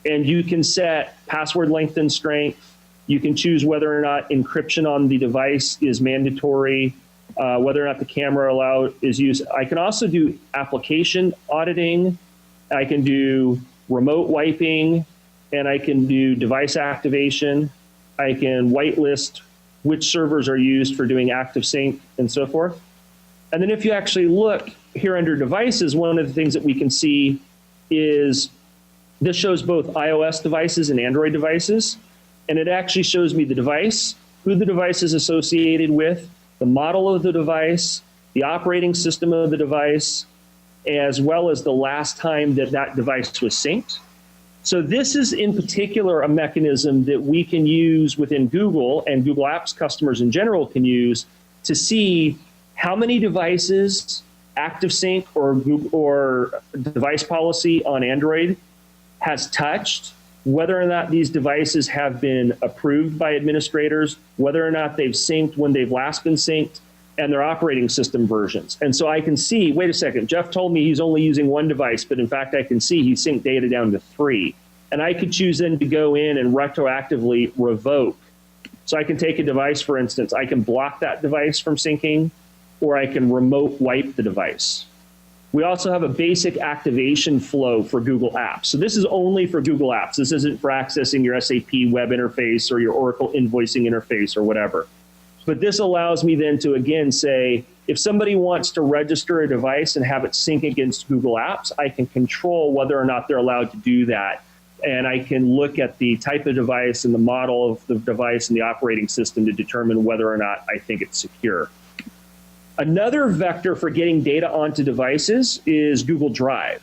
And you can set password length and strength. You can choose whether or not encryption on the device is mandatory, whether or not the camera is used. I can also do application auditing. I can do remote wiping, and I can do device activation. I can whitelist which servers are used for doing active sync and so forth. And then if you actually look here under devices, one of the things that we can see is this shows both iOS devices and Android devices. And it actually shows me the device, who the device is associated with, the model of the device, the operating system of the device, as well as the last time that that device was synced. So this is in particular a mechanism that we can use within Google, and Google Apps customers in general can use to see how many devices active sync or device policy on Android has touched whether or not these devices have been approved by administrators, whether or not they've synced when they've last been synced, and their operating system versions. And so I can see, wait a second, Jeff told me he's only using one device, but in fact I can see he synced data down to 3. And I could choose then to go in and retroactively revoke. So I can take a device, for instance, I can block that device from syncing, or I can remote wipe the device. We also have a basic activation flow for Google Apps. So this is only for Google Apps. This isn't for accessing your SAP web interface or your Oracle invoicing interface or whatever. But this allows me then to, again, say, if somebody wants to register a device and have it sync against Google Apps, I can control whether or not they're allowed to do that. And I can look at the type of device and the model of the device and the operating system to determine whether or not I think it's secure. Another vector for getting data onto devices is Google Drive.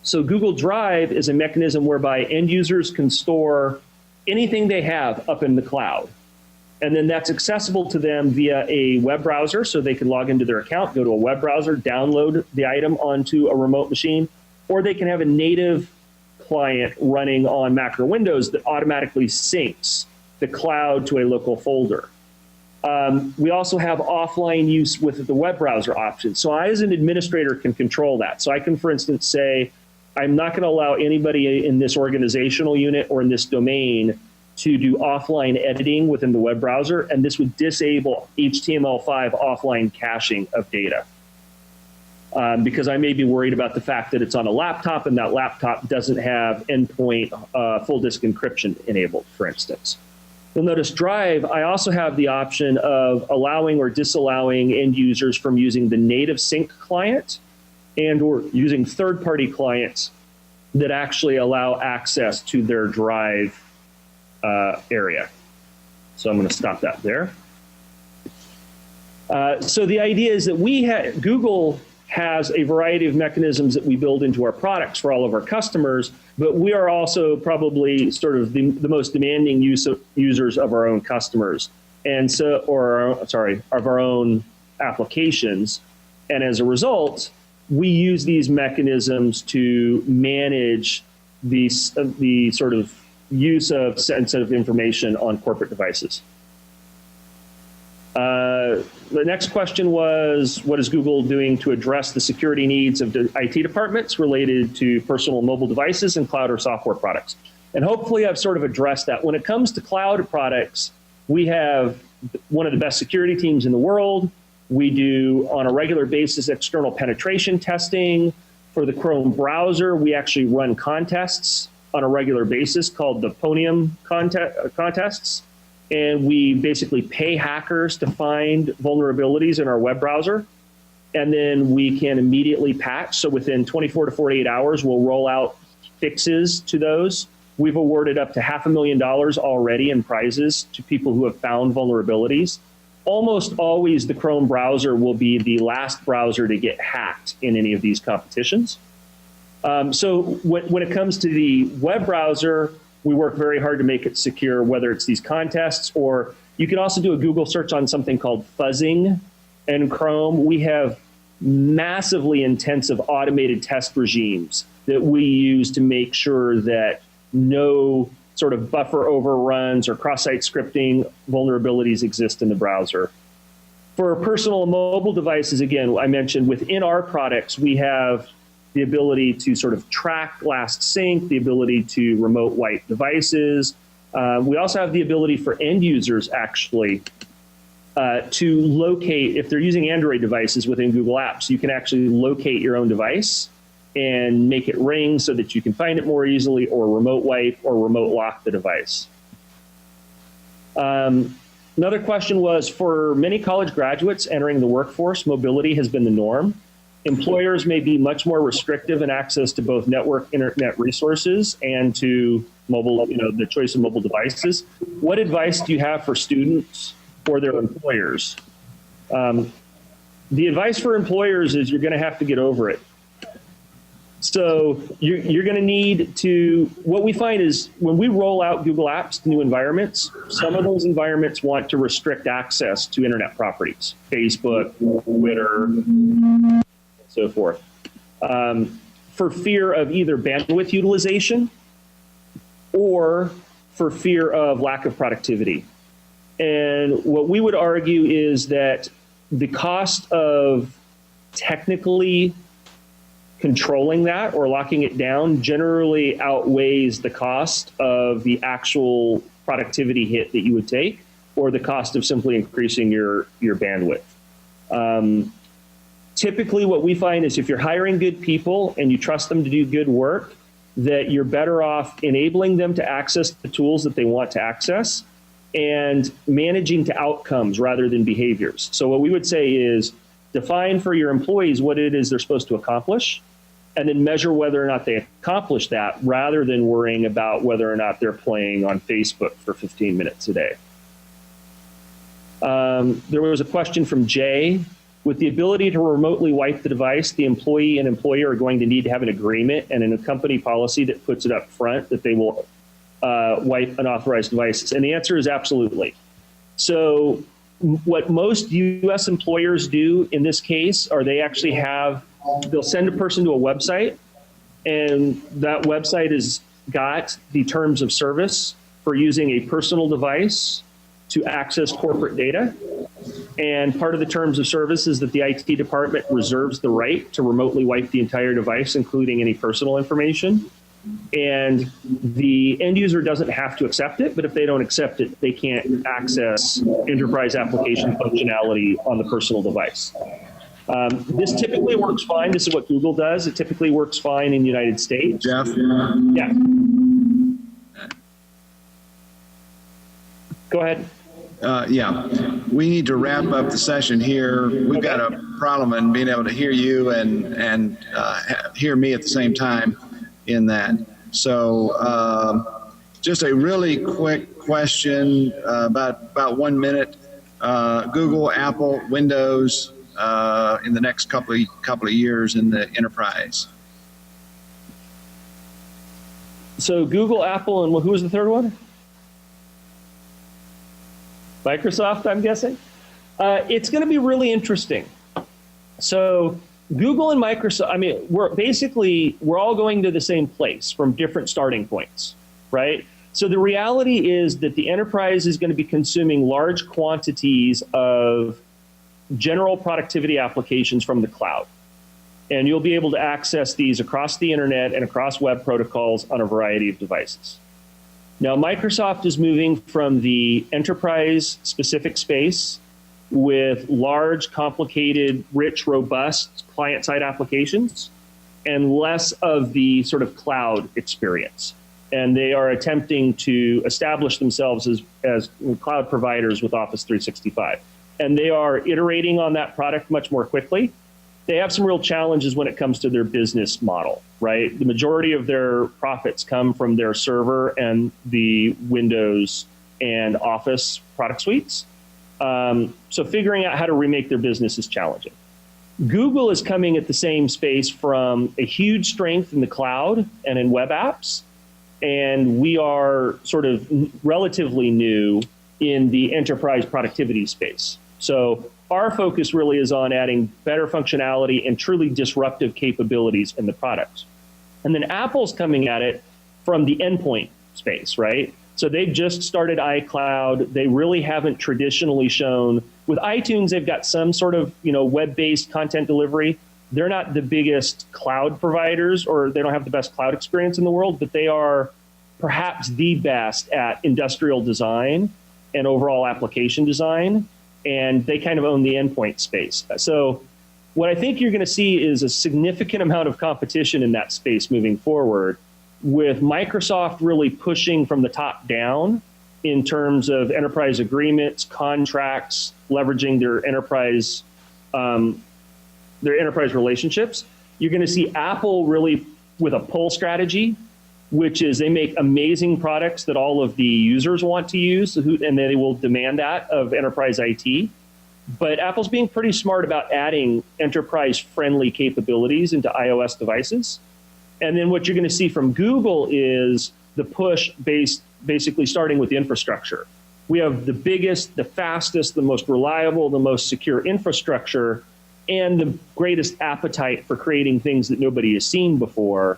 So Google Drive is a mechanism whereby end users can store anything they have up in the cloud. And then that's accessible to them via a web browser, so they can log into their account, go to a web browser, download the item onto a remote machine, or they can have a native client running on Mac or Windows that automatically syncs the cloud to a local folder. We also have offline use with the web browser option. So I, as an administrator, can control that. So I can, for instance, say, I'm not going to allow anybody in this organizational unit or in this domain to do offline editing within the web browser, and this would disable HTML5 offline caching of data. Because I may be worried about the fact that it's on a laptop and that laptop doesn't have endpoint full disk encryption enabled, for instance. You'll notice Drive, I also have the option of allowing or disallowing end users from using the native sync client and or using third-party clients that actually allow access to their Drive area. So I'm going to stop that there. So the idea is that Google has a variety of mechanisms that we build into our products for all of our customers, but we are also probably sort of the most demanding users of our own customers, and so, of our own applications. And as a result, we use these mechanisms to manage the sort of use of sensitive information on corporate devices. The next question was, what is Google doing to address the security needs of the IT departments related to personal mobile devices and cloud or software products? And hopefully I've sort of addressed that. When it comes to cloud products, we have one of the best security teams in the world. We do, on a regular basis, external penetration testing. For the Chrome browser, we actually run contests on a regular basis called the Podium contests. And we basically pay hackers to find vulnerabilities in our web browser. And then we can immediately patch. So within 24 to 48 hours, we'll roll out fixes to those. We've awarded up to $500,000 already in prizes to people who have found vulnerabilities. Almost always the Chrome browser will be the last browser to get hacked in any of these competitions. So when it comes to the web browser, we work very hard to make it secure, whether it's these contests, or you can also do a Google search on something called fuzzing in Chrome. We have massively intensive automated test regimes that we use to make sure that no sort of buffer overruns or cross-site scripting vulnerabilities exist in the browser. For personal and mobile devices, again, I mentioned within our products, we have the ability to sort of track last sync, the ability to remote wipe devices. We also have the ability for end users actually to locate, if they're using Android devices within Google Apps, you can actually locate your own device and make it ring so that you can find it more easily, or remote wipe or remote lock the device. Another question was, for many college graduates entering the workforce, mobility has been the norm. Employers may be much more restrictive in access to both network internet resources and to mobile, the choice of mobile devices. What advice do you have for students or their employers? The advice for employers is you're going to have to get over it. So you're going to need to, what we find is when we roll out Google Apps to new environments, some of those environments want to restrict access to internet properties, Facebook, Twitter, and so forth, for fear of either bandwidth utilization or for fear of lack of productivity. And what we would argue is that the cost of technically controlling that or locking it down generally outweighs the cost of the actual productivity hit that you would take, or the cost of simply increasing your bandwidth. Typically what we find is if you're hiring good people and you trust them to do good work, that you're better off enabling them to access the tools that they want to access and managing to outcomes rather than behaviors. So what we would say is define for your employees what it is they're supposed to accomplish, and then measure whether or not they accomplish that rather than worrying about whether or not they're playing on Facebook for 15 minutes a day. There was a question from Jay. With the ability to remotely wipe the device, the employee and employer are going to need to have an agreement and a company policy that puts it up front that they will wipe unauthorized devices. And the answer is absolutely. So what most US employers do in this case are they actually they'll send a person to a website, and that website has got the terms of service for using a personal device to access corporate data. And part of the terms of service is that the IT department reserves the right to remotely wipe the entire device, including any personal information. And the end user doesn't have to accept it, but if they don't accept it, they can't access enterprise application functionality on the personal device. This typically works fine. This is what Google does. It typically works fine in the United States. Jeff? Yeah. Go ahead. Yeah, we need to wrap up the session here. We've got a problem in being able to hear you and hear me at the same time in that. So just a really quick question, about 1 minute. Google, Apple, Windows in the next couple of years in the enterprise. So Google, Apple, and who was the third one? Microsoft, I'm guessing. It's going to be really interesting. So Google and Microsoft, I mean, we're all going to the same place from different starting points, right? So the reality is that the enterprise is going to be consuming large quantities of general productivity applications from the cloud. And you'll be able to access these across the internet and across web protocols on a variety of devices. Now, Microsoft is moving from the enterprise-specific space with large, complicated, rich, robust client-side applications and less of the sort of cloud experience. And they are attempting to establish themselves as cloud providers with Office 365. And they are iterating on that product much more quickly. They have some real challenges when it comes to their business model, right? The majority of their profits come from their server and the Windows and Office product suites. So figuring out how to remake their business is challenging. Google is coming at the same space from a huge strength in the cloud and in web apps. And we are sort of relatively new in the enterprise productivity space. So our focus really is on adding better functionality and truly disruptive capabilities in the product. And then Apple's coming at it from the endpoint space, right? So they've just started iCloud. They really haven't traditionally shown, with iTunes, they've got some sort of, web-based content delivery. They're not the biggest cloud providers, or they don't have the best cloud experience in the world, but they are perhaps the best at industrial design and overall application design. And they kind of own the endpoint space. So what I think you're going to see is a significant amount of competition in that space moving forward, with Microsoft really pushing from the top down in terms of enterprise agreements, contracts, leveraging their enterprise relationships. You're going to see Apple really with a pull strategy, which is they make amazing products that all of the users want to use, and they will demand that of enterprise IT. But Apple's being pretty smart about adding enterprise-friendly capabilities into iOS devices. And then what you're going to see from Google is the push basically starting with the infrastructure. We have the biggest, the fastest, the most reliable, the most secure infrastructure, and the greatest appetite for creating things that nobody has seen before.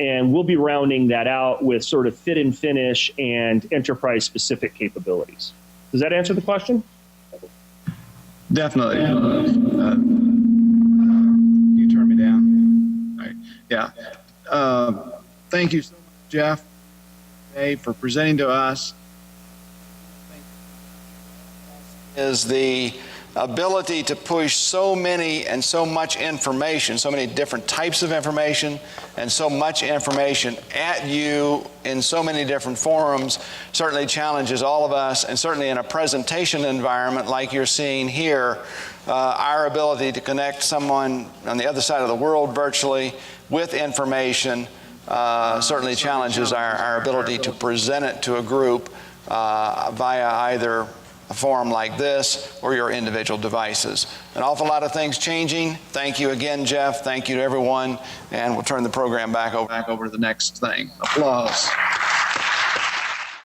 And we'll be rounding that out with sort of fit and finish and enterprise specific capabilities. Does that answer the question? Definitely. You turn me down. All right. Yeah. Thank you, Jeff, for presenting to us. Is the ability to push so many and so much information, so many different types of information, and so much information at you in so many different forums certainly challenges all of us, and certainly in a presentation environment like you're seeing here, our ability to connect someone on the other side of the world virtually with information certainly challenges our ability to present it to a group via either a forum like this or your individual devices. An awful lot of things changing. Thank you again, Jeff. Thank you to everyone. And we'll turn the program back over To the next thing. Applause.